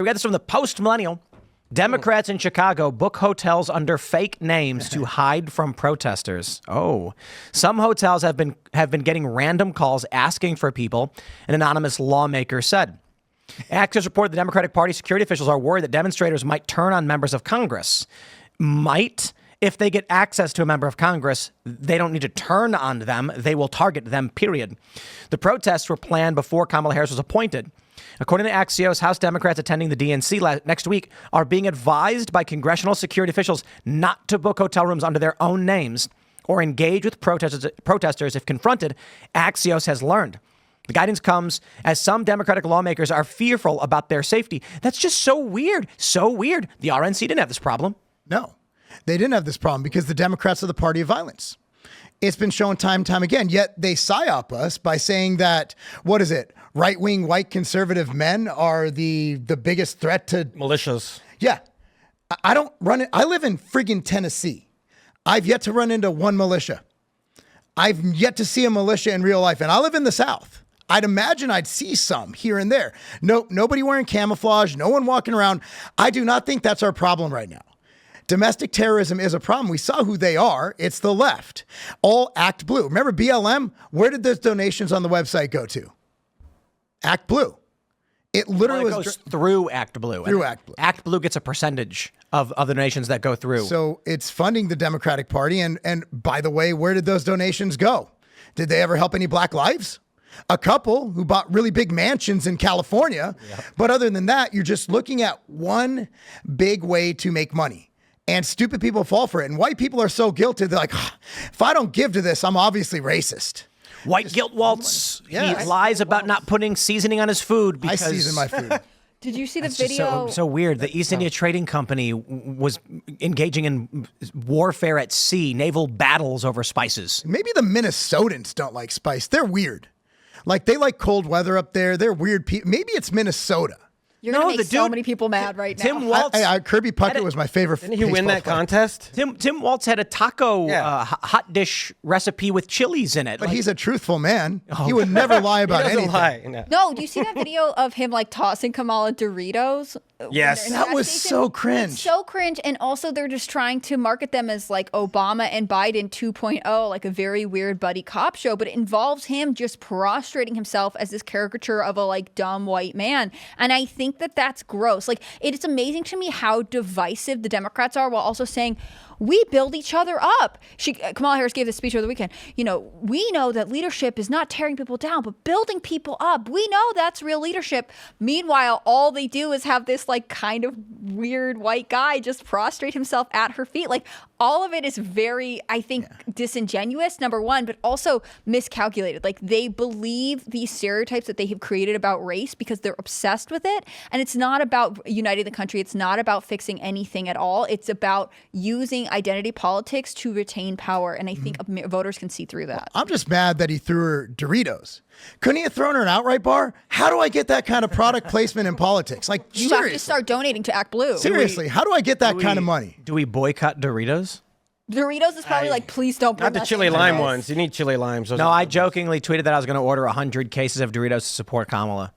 We got this from the Post-Millennial. Democrats in Chicago book hotels under fake names to hide from protesters. Oh, some hotels have been getting random calls asking for people, an anonymous lawmaker said. Axios report the Democratic Party security officials are worried that demonstrators might turn on members of Congress. Might? If they get access to a member of Congress, they don't need to turn on them. They will target them, period. The protests were planned before Kamala Harris was appointed. According to Axios, House Democrats attending the DNC next week are being advised by congressional security officials not to book hotel rooms under their own names or engage with protesters if confronted, Axios has learned. The guidance comes as some Democratic lawmakers are fearful about their safety. That's just so weird. So weird. The RNC didn't have this problem. No, they didn't have this problem because the Democrats are the party of violence. It's been shown time and time again, yet they psyop us by saying that, what is it? Right-wing white conservative men are the biggest threat to militias. Yeah. I don't run it. I live in friggin' Tennessee. I've yet to run into one militia. I've yet to see a militia in real life. And I live in the South. I'd imagine I'd see some here and there. No, nobody wearing camouflage, no one walking around. I do not think that's our problem right now. Domestic terrorism is a problem. We saw who they are. It's the left. All Act Blue. Remember BLM? Where did those donations on the website go to? Act Blue. It literally goes through Act Blue. Through Act Blue. Act Blue gets a percentage of the donations that go through. So it's funding the Democratic Party. And by the way, where did those donations go? Did they ever help any black lives? A couple who bought really big mansions in California. Yep. But other than that, you're just looking at one big way to make money. And stupid people fall for it. And white people are so guilty. They're like, if I don't give to this, I'm obviously racist. White guilt waltz. Yeah, he lies about not putting seasoning on his food because I season my food. Did you see the video? So weird. The East India Trading Company was engaging in warfare at sea, naval battles over spices. Maybe the Minnesotans don't like spice. They're weird. Like they like cold weather up there. They're weird people. Maybe it's Minnesota. You're going to make so many people mad right now. Tim Waltz. Kirby Puckett was my favorite. Didn't he win that contest? Tim Waltz had a taco hot dish recipe with chilies in it. But he's a truthful man. Oh. He would never lie about anything. Lie. No, do you see that video of him like tossing Kamala Doritos? Yes. That was so cringe. It's so cringe. And also they're just trying to market them as like Obama and Biden 2.0, like a very weird buddy cop show. But it involves him just prostrating himself as this caricature of a like dumb white man. And I think that that's gross. Like it's amazing to me how divisive the Democrats are while also saying, we build each other up. Kamala Harris gave this speech over the weekend. You know, we know that leadership is not tearing people down, but building people up. We know that's real leadership. Meanwhile, all they do is have this like kind of weird white guy just prostrate himself at her feet. Like all of it is very, I think, disingenuous, number one, but also miscalculated. Like they believe these stereotypes that they have created about race because they're obsessed with it. And it's not about uniting the country. It's not about fixing anything at all. It's about using identity politics to retain power. And I think voters can see through that. I'm just mad that he threw her Doritos. Couldn't he have thrown her an outright bar? How do I get that kind of product placement in politics? Like, you have to start donating to Act Blue. Seriously, how do I get that kind of money? Do we boycott Doritos? Doritos is probably like, please don't bring not the chili lime ones. You need chili limes. No, I jokingly tweeted that I was going to order 100 cases of Doritos to support Kamala.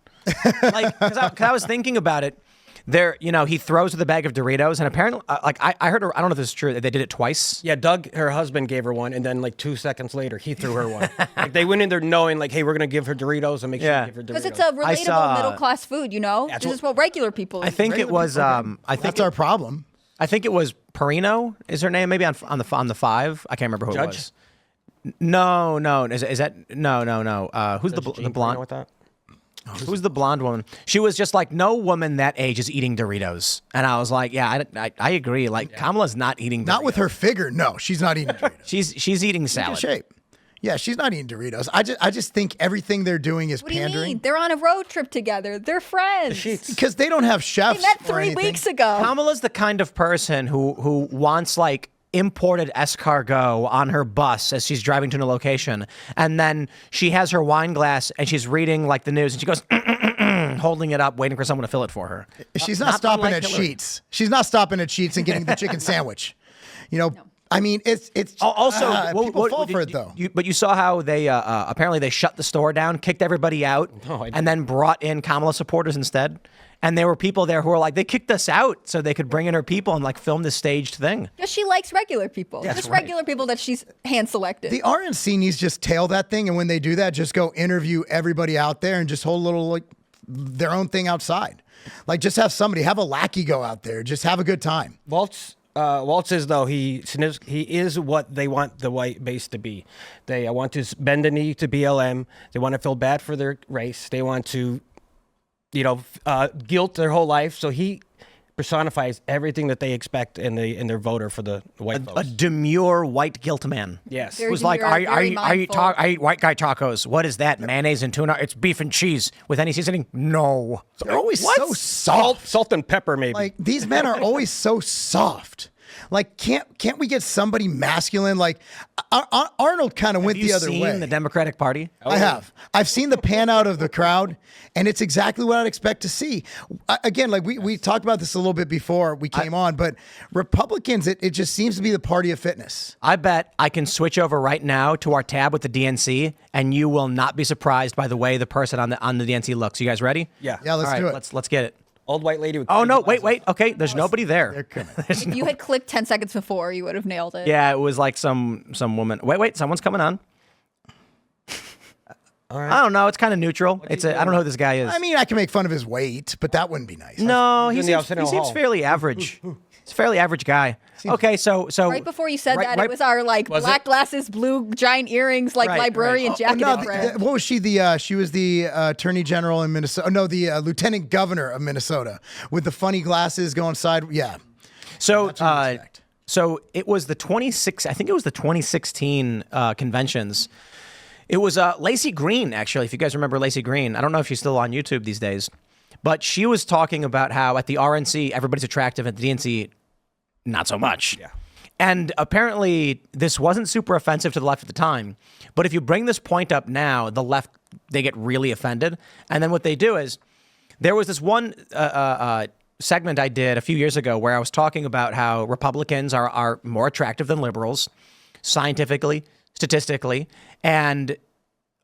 Like, because I was thinking about it. There, you know, he throws her the bag of Doritos, and apparently, like I heard her. I don't know if this is true. They did it twice. Yeah, Doug, her husband, gave her one, and then like 2 seconds later, he threw her one. Like they went in there knowing, like, hey, we're gonna give her Doritos and make sure we give her Doritos because it's a relatable middle class food. You know, this is what regular people. I think it was. I think that's our problem. I think it was Perino. Is her name? Maybe on the 5. I can't remember who it was. No. Is that no? Who's the blonde? With that? Who's the blonde woman? She was just like, no woman that age is eating Doritos. And I was like, yeah, I agree. Like, Kamala's not eating Doritos. Not with her figure. No, she's not eating Doritos. she's eating salad. She's in shape. Yeah, she's not eating Doritos. I just think everything they're doing is pandering. What do you mean? They're on a road trip together. They're friends. Because they don't have chefs. They met 3 weeks ago. Kamala's the kind of person who wants like imported escargot on her bus as she's driving to a location, and then she has her wine glass and she's reading like the news, and she goes holding it up, waiting for someone to fill it for her. She's not stopping at Sheetz. She's not stopping at Sheetz and getting the chicken sandwich. You know, I mean, it's also people fall for it though. But you saw how they apparently they shut the store down, kicked everybody out, and then brought in Kamala supporters instead. And there were people there who were like, they kicked us out so they could bring in her people and like film this staged thing. Because she likes regular people. Just regular people that she's hand selected. The RNC needs to just tail that thing, and when they do that, just go interview everybody out there and just hold a little like their own thing outside. Like just have a lackey go out there, just have a good time. Waltz says though he is what they want the white base to be. They want to bend the knee to BLM. They want to feel bad for their race. They want to, guilt their whole life. So he personifies everything that they expect in their voter for the white A folks. demure white guilt man. Yes. Very Who's like, demure, I very eat mindful. I eat white guy tacos. What is that? Mayonnaise and tuna? It's beef and cheese with any seasoning? No. They're always so soft. Salt and pepper, maybe. Like these men are always so soft. Like can't we get somebody masculine? Like Arnold kind of went Have the you other seen way. the Democratic Party? I have. I've seen the pan out of the crowd, and it's exactly what I'd expect to see. Again, like we talked about this a little bit before we came on, but Republicans, it just seems to be the party of fitness. I bet I can switch over right now to our tab with the DNC, and you will not be surprised by the way the person on the DNC looks. You guys ready? yeah. Yeah, let's All right, do it. let's get it. Old white lady with Oh no! crazy Wait. glasses. Okay, there's nobody there. If you had clicked 10 seconds before, you would have nailed it. Yeah, it was like some woman. Wait, someone's coming on. All right. I don't know. It's kind of neutral. I don't know who this guy is. I mean, I can make fun of his weight, but that wouldn't be nice. no, He's he in the seems Arsenal Hall. fairly average. He's a fairly average guy. Okay, so Right before you said right- that, it was our like Was black it? glasses, blue giant earrings, like Right, librarian right. jacket. No, and friend. what was she? She was the attorney general in Minnesota. No, the lieutenant governor of Minnesota with the funny glasses going side. Yeah. So, That's what you'd expect. so it was the 26. I think it was the 2016 conventions. It was Lacey Green, actually. If you guys remember Lacey Green, I don't know if she's still on YouTube these days, but she was talking about how at the RNC everybody's attractive, at the DNC not so much. Yeah. And apparently this wasn't super offensive to the left at the time, but if you bring this point up now, the left they get really offended, and then what they do is there was this one segment I did a few years ago where I was talking about how Republicans are more attractive than liberals, scientifically, statistically, and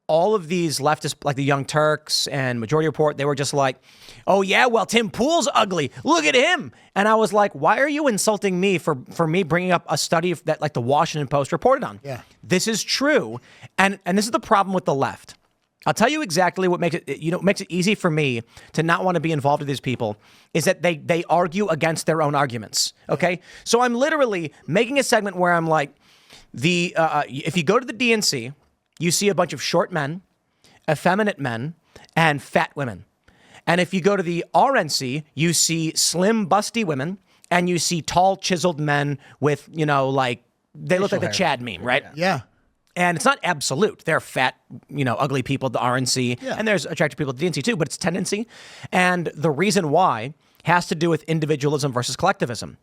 all of these leftists, like the Young Turks and Majority Report, they were just like, oh yeah, well, Tim Pool's ugly. Look at him. And I was like, why are you insulting me for me bringing up a study that like the Washington Post reported on? Yeah. This is true. And this is the problem with the left. I'll tell you exactly what makes it easy for me to not want to be involved with these people is that they argue against their own arguments. Okay. So I'm literally making a segment where I'm like, if you go to the DNC, you see a bunch of short men, effeminate men, and fat women. And if you go to the RNC, you see slim, busty women, and you see tall, chiseled men with, like, they look like the hair. Chad meme, right? Yeah. And it's not absolute. There are fat, ugly people at the RNC, Yeah. and there's attractive people at the DNC too, but it's tendency. And the reason why has to do with individualism versus collectivism.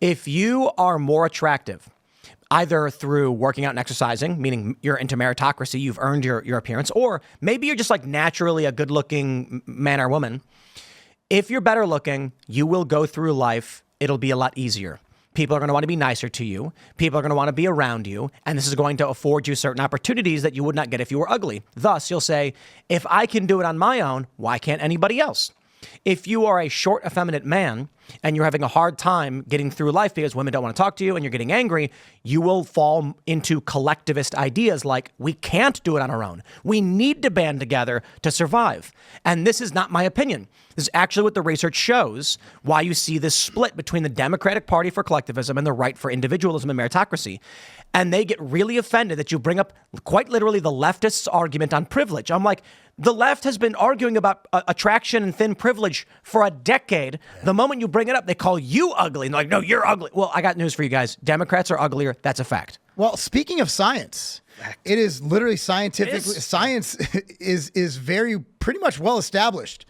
If you are more attractive, either through working out and exercising, meaning you're into meritocracy, you've earned your appearance, or maybe you're just like naturally a good-looking man or woman. If you're better looking, you will go through life. It'll be a lot easier. People are going to want to be nicer to you. People are going to want to be around you. And this is going to afford you certain opportunities that you would not get if you were ugly. Thus, you'll say, if I can do it on my own, why can't anybody else? If you are a short, effeminate man and you're having a hard time getting through life because women don't want to talk to you and you're getting angry, you will fall into collectivist ideas like, we can't do it on our own. We need to band together to survive. And this is not my opinion. This is actually what the research shows, why you see this split between the Democratic Party for collectivism and the right for individualism and meritocracy. And they get really offended that you bring up quite literally the leftists' argument on privilege. I'm like, the left has been arguing about attraction and thin privilege for a decade. Yeah. The moment you bring it up, they call you ugly. And they're like, no, you're ugly. Well, I got news for you guys. Democrats are uglier. That's a fact. Well, speaking of science, it is literally scientifically, science is very pretty much well established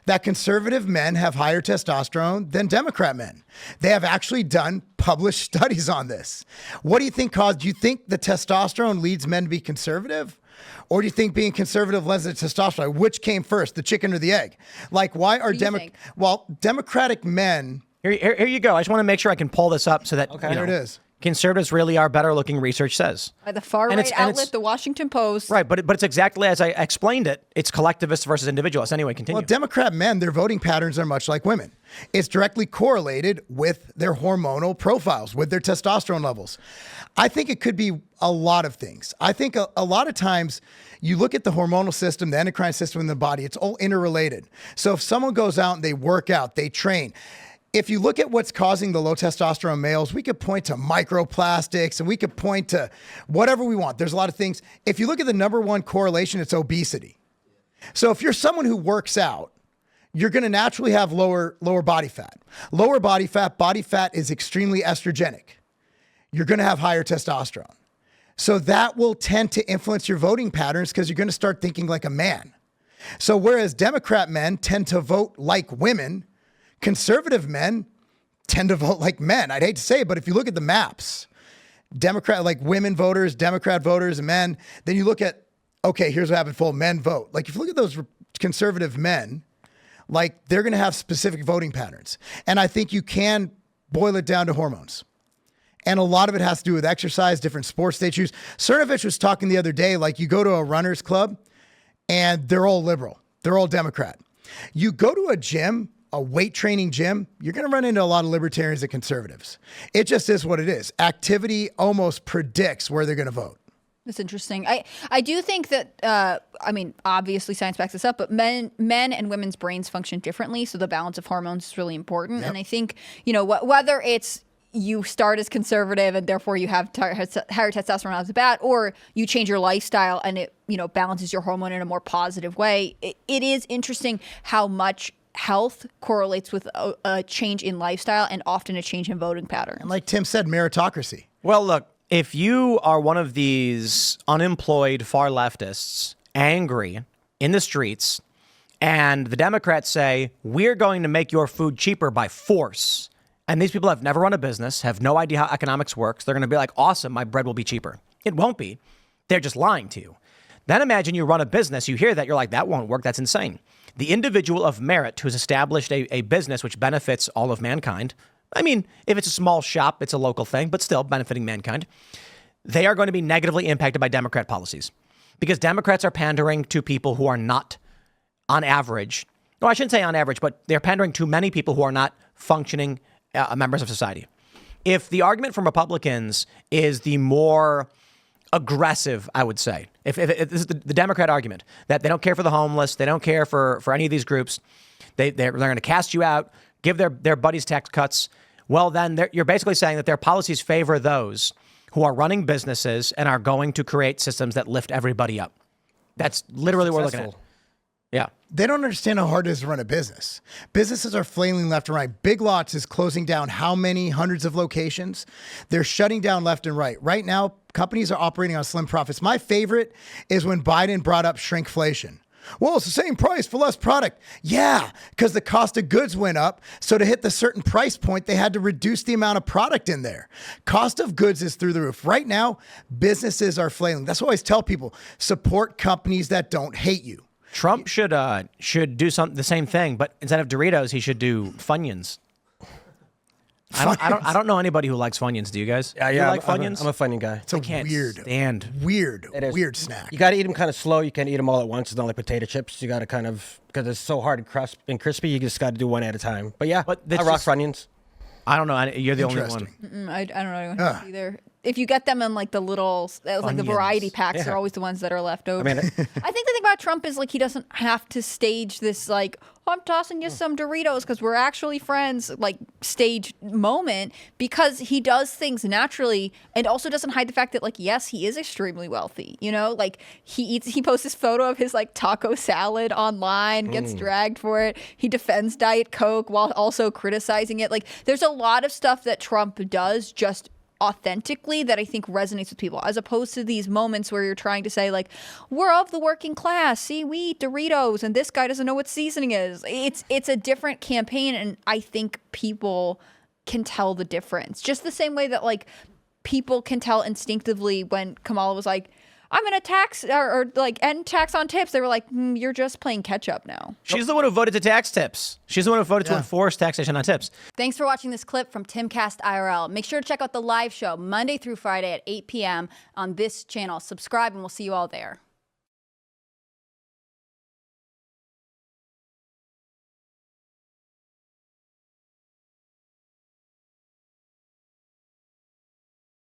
that conservative men have higher testosterone than Democrat men. They have actually done published studies on this. What do you think caused? Do you think the testosterone leads men to be conservative? Or do you think being conservative lends to testosterone? Which came first, the chicken or the egg? Like, why are Democratic men... Here you go. I just want to make sure I can pull this up so that There it is. Conservatives really are better looking, research says. By the far And right it's- and outlet, it's- the Washington Post. Right, but it's exactly as I explained it. It's collectivists versus individualists. Anyway, continue. Well, Democrat men, their voting patterns are much like women. It's directly correlated with their hormonal profiles, with their testosterone levels. I think it could be a lot of things. I think a lot of times you look at the hormonal system, the endocrine system in the body, it's all interrelated. So if someone goes out and they work out, they train, if you look at what's causing the low testosterone males, we could point to microplastics and we could point to whatever we want. There's a lot of things. If you look at the number one correlation, it's obesity. So if you're someone who works out, you're going to naturally have lower body fat. Lower body fat is extremely estrogenic. You're going to have higher testosterone. So that will tend to influence your voting patterns because you're going to start thinking like a man. So whereas Democrat men tend to vote like women, conservative men tend to vote like men. I'd hate to say it, but if you look at the maps, Democrat, like women voters, Democrat voters, and men, then you look at, okay, here's what happened for men vote. Like if you look at those conservative men, like they're going to have specific voting patterns. And I think you can boil it down to hormones. And a lot of it has to do with exercise, different sports they choose. Cernovich was talking the other day, like you go to a runner's club and they're all liberal. They're all Democrat. You go to a gym, a weight training gym, you're going to run into a lot of libertarians and conservatives. It just is what it is. Activity almost predicts where they're going to vote. That's interesting. I do think that, I mean, obviously science backs this up, but men and women's brains function differently. So the balance of hormones is really important. Yep. And I think, you know, whether it's you start as conservative and therefore you have higher testosterone off the bat, or you change your lifestyle and it, you know, balances your hormone in a more positive way. It is interesting how much health correlates with a change in lifestyle and often a change in voting patterns. And like Tim said, meritocracy. Well, look, if you are one of these unemployed far leftists, angry in the streets, and the Democrats say, we're going to make your food cheaper by force, and these people have never run a business, have no idea how economics works, they're going to be like, awesome, my bread will be cheaper. It won't be. They're just lying to you. Then imagine you run a business, you hear that, you're like, that won't work, that's insane. The individual of merit who has established a business which benefits all of mankind, I mean, if it's a small shop, it's a local thing, but still benefiting mankind, they are going to be negatively impacted by Democrat policies because Democrats are pandering to people who are not on average. No, I shouldn't say on average, but they're pandering to many people who are not functioning members of society. If the argument from Republicans is the more aggressive, I would say, if this is the Democrat argument that they don't care for the homeless, they don't care for any of these groups, they're going to cast you out, give their buddies tax cuts, well, then you're basically saying that their policies favor those who are running businesses and are going to create systems that lift everybody up. That's literally what we're looking at. Yeah. They don't understand how hard it is to run a business. Businesses are flailing left and right. Big Lots is closing down how many hundreds of locations? They're shutting down left and right. Right now, companies are operating on slim profits. My favorite is when Biden brought up shrinkflation. Well, it's the same price for less product. Yeah, because the cost of goods went up. So to hit the certain price point, they had to reduce the amount of product in there. Cost of goods is through the roof. Right now, businesses are flailing. That's why I always tell people, support companies that don't hate you. Trump should do the same thing, but instead of Doritos, he should do Funyuns. I don't know anybody who likes Funyuns. Do you guys? Yeah, You like I'm Funyuns? a Funyun guy. It's a Can't weird is. snack. You got to eat them kind of slow. You can't eat them all at once. It's not like potato chips. You got to kind of, because it's so hard and crispy, you just got to do one at a time. But yeah, But I that's rock just- Funyuns. I don't know. You're the only Interesting. one. I don't know anyone else either. If you get them in like the little, like the variety packs, they're always the ones that are left over. I mean, I think the thing about Trump is like he doesn't have to stage this like, oh, I'm tossing you some Doritos because we're actually friends, like stage moment, because he does things naturally and also doesn't hide the fact that like, yes, he is extremely wealthy. You know, like he posts this photo of his like taco salad online, gets dragged for it. He defends Diet Coke while also criticizing it. Like there's a lot of stuff that Trump does just authentically that I think resonates with people, as opposed to these moments where you're trying to say like, we're of the working class, see, we eat Doritos and this guy doesn't know what seasoning is. It's a different campaign, and I think people can tell the difference just the same way that like people can tell instinctively when Kamala was like, I'm going to tax or like end tax on tips. They were like, you're just playing catch up now. She's the one who voted to tax tips. She's the one who voted to enforce taxation on tips. Thanks for watching this clip from Timcast IRL. Make sure to check out the live show Monday through Friday at 8 p.m. on this channel. Subscribe and we'll see you all there.